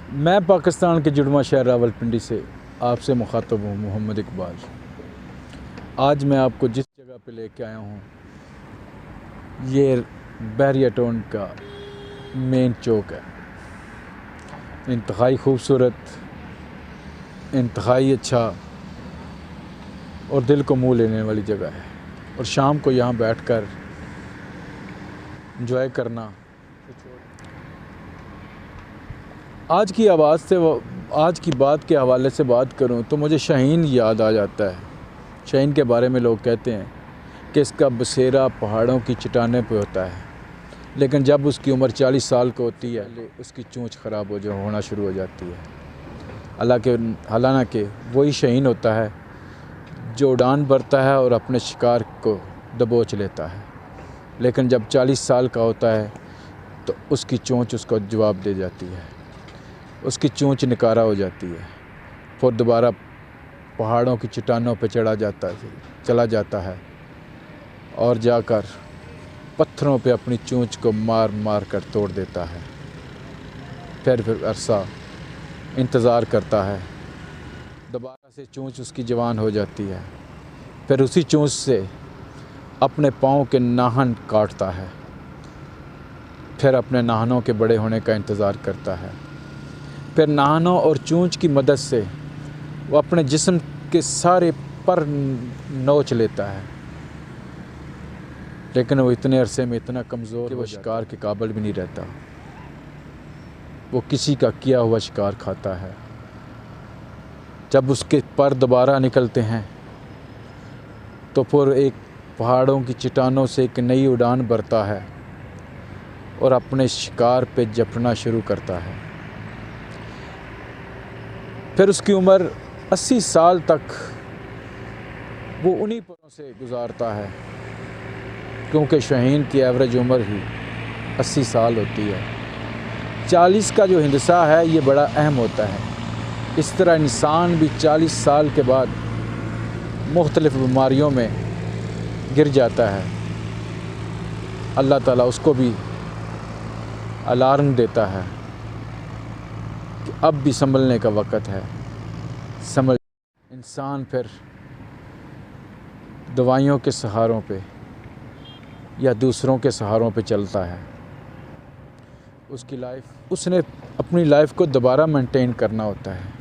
میں پاکستان کے جڑواں شہر راولپنڈی سے آپ سے مخاطب ہوں، محمد اقبال۔ آج میں آپ کو جس جگہ پہ لے کے آیا ہوں یہ بحریہ ٹاؤن کا مین چوک ہے۔ انتہائی خوبصورت، انتہائی اچھا اور دل کو موہ لینے والی جگہ ہے، اور شام کو یہاں بیٹھ کر انجوائے کرنا۔ آج کی بات کے حوالے سے بات کروں تو مجھے شاہین یاد آ جاتا ہے۔ شاہین کے بارے میں لوگ کہتے ہیں کہ اس کا بسیرا پہاڑوں کی چٹانیں پہ ہوتا ہے، لیکن جب اس کی عمر 40 سال کی ہوتی ہے اس کی چونچ خراب ہونا شروع ہو جاتی ہے۔ حالانکہ وہی شاہین ہوتا ہے جو اڑان بھرتا ہے اور اپنے شکار کو دبوچ لیتا ہے، لیکن جب 40 سال کا ہوتا ہے تو اس کی چونچ اس کو جواب دے جاتی ہے، اس کی چونچ نکارہ ہو جاتی ہے، پھر دوبارہ پہاڑوں کی چٹانوں پہ چلا جاتا ہے اور جا کر پتھروں پہ اپنی چونچ کو مار مار کر توڑ دیتا ہے۔ پھر عرصہ انتظار کرتا ہے، دوبارہ سے چونچ اس کی جوان ہو جاتی ہے، پھر اسی چونچ سے اپنے پاؤں کے ناخن کاٹتا ہے، پھر اپنے ناخنوں کے بڑے ہونے کا انتظار کرتا ہے، پھر ناخنوں اور چونچ کی مدد سے وہ اپنے جسم کے سارے پر نوچ لیتا ہے، لیکن وہ اتنے عرصے میں اتنا کمزور کہ وہ شکار کے قابل بھی نہیں رہتا۔ وہ کسی کا کیا ہوا شکار کھاتا ہے۔ جب اس کے پر دوبارہ نکلتے ہیں تو پھر ایک پہاڑوں کی چٹانوں سے ایک نئی اڑان بھرتا ہے اور اپنے شکار پہ جپنا شروع کرتا ہے۔ پھر اس کی عمر 80 سال تک وہ انہی پروں سے گزارتا ہے، کیونکہ شاہین کی ایوریج عمر ہی 80 سال ہوتی ہے۔ 40 کا جو ہندسہ ہے یہ بڑا اہم ہوتا ہے۔ اس طرح انسان بھی 40 سال کے بعد مختلف بیماریوں میں گر جاتا ہے۔ اللہ تعالیٰ اس کو بھی الارم دیتا ہے کہ اب بھی سنبھلنے کا وقت ہے، سنبھل۔ انسان پھر دوائیوں کے سہاروں پہ یا دوسروں کے سہاروں پہ چلتا ہے۔ اس نے اپنی لائف کو دوبارہ مینٹین کرنا ہوتا ہے۔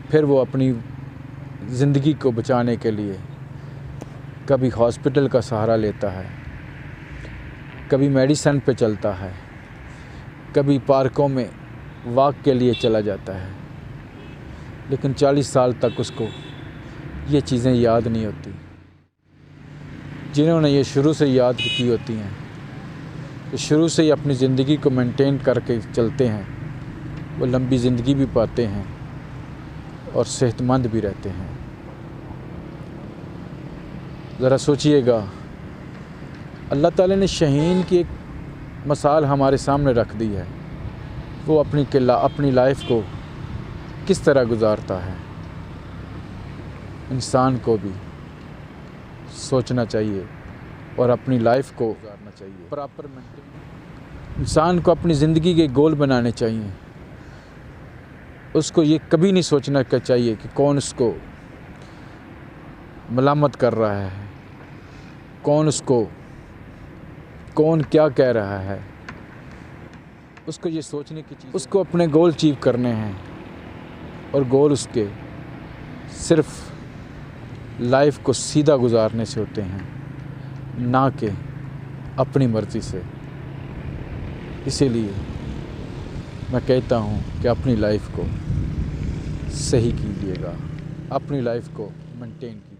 پھر وہ اپنی زندگی کو بچانے کے لیے کبھی ہاسپٹل کا سہارا لیتا ہے، کبھی میڈیسن پہ چلتا ہے، کبھی پارکوں میں واک کے لیے چلا جاتا ہے، لیکن 40 سال تک اس کو یہ چیزیں یاد نہیں ہوتی۔ جنہوں نے یہ شروع سے یاد کی ہوتی ہیں، جو شروع سے ہی اپنی زندگی کو مینٹین کر کے چلتے ہیں، وہ لمبی زندگی بھی پاتے ہیں اور صحت مند بھی رہتے ہیں۔ ذرا سوچئے گا، اللہ تعالیٰ نے شاہین کی ایک مثال ہمارے سامنے رکھ دی ہے، وہ اپنی لائف کو کس طرح گزارتا ہے۔ انسان کو بھی سوچنا چاہیے اور اپنی لائف کو گزارنا چاہیے پراپر مینٹین۔ انسان کو اپنی زندگی کے گول بنانے چاہیے۔ اس کو یہ کبھی نہیں سوچنا چاہیے کہ کون اس کو ملامت کر رہا ہے، کون کیا کہہ رہا ہے۔ اس کو یہ سوچنے کی چیز، اس کو اپنے گول اچیو کرنے ہیں، اور گول اس کے صرف لائف کو سیدھا گزارنے سے ہوتے ہیں، نہ کہ اپنی مرضی سے۔ اسی لیے میں کہتا ہوں کہ اپنی لائف کو صحیح کیجیے گا، اپنی لائف کو مینٹین کیجیے۔